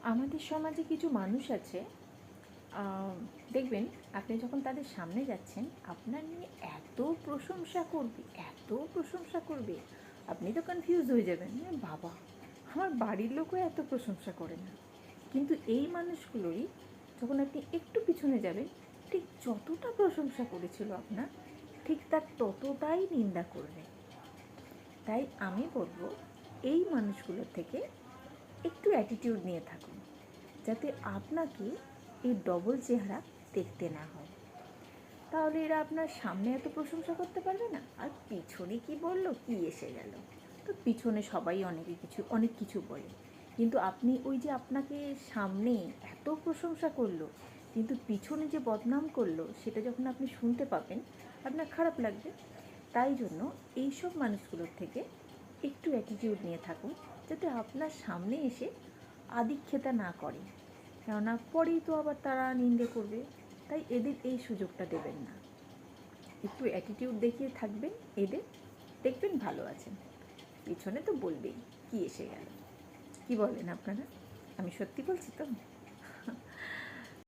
আমাদের সমাজে কিছু মানুষ আছে, দেখবেন আপনি যখন তাদের সামনে যাচ্ছেন আপনার নিয়ে এত প্রশংসা করবে, এত প্রশংসা করবে, আপনি তো কনফিউজ হয়ে যাবেন, বাবা আমার বাড়ির লোকও এত প্রশংসা করে না। কিন্তু এই মানুষগুলোরই যখন আপনি একটু পিছনে যাবেন, ঠিক যতটা প্রশংসা করেছিল আপনার, ঠিক তার ততটাই নিন্দা করবে। তাই আমি বলবো এই মানুষগুলোর থেকে একটু অ্যাটিটিউড নিয়ে থাকুন, যাতে আপনাকে এই ডবল চেহারা দেখতে না হয়। তাহলে এরা আপনার সামনে এত প্রশংসা করতে পারবে না, আর পিছনে কি বললো, কি এসে গেল। তো পিছনে সবাই অনেক কিছু বলে, কিন্তু আপনি ওই যে আপনাকে সামনে এত প্রশংসা করলো কিন্তু পিছনে যে বদনাম করলো, সেটা যখন আপনি শুনতে পাবেন আপনার খারাপ লাগবে। তাই জন্য এইসব মানুষগুলোর থেকে একটু অ্যাটিটিউড নিয়ে থাকুন, যাতে আপনার সামনে এসে আদিক্ষেতা না করে, কেননা পরেই তো আবার তারা নিন্দে করবে। তাই এদের এই সুযোগটা দেবেন না, একটু অ্যাটিটিউড দেখিয়ে থাকবেন এদের, দেখবেন ভালো আছেন। পিছনে তো বলবেই কি এসে গেল। কি বলেন আপনারা? আমি সত্যি বলছি তো?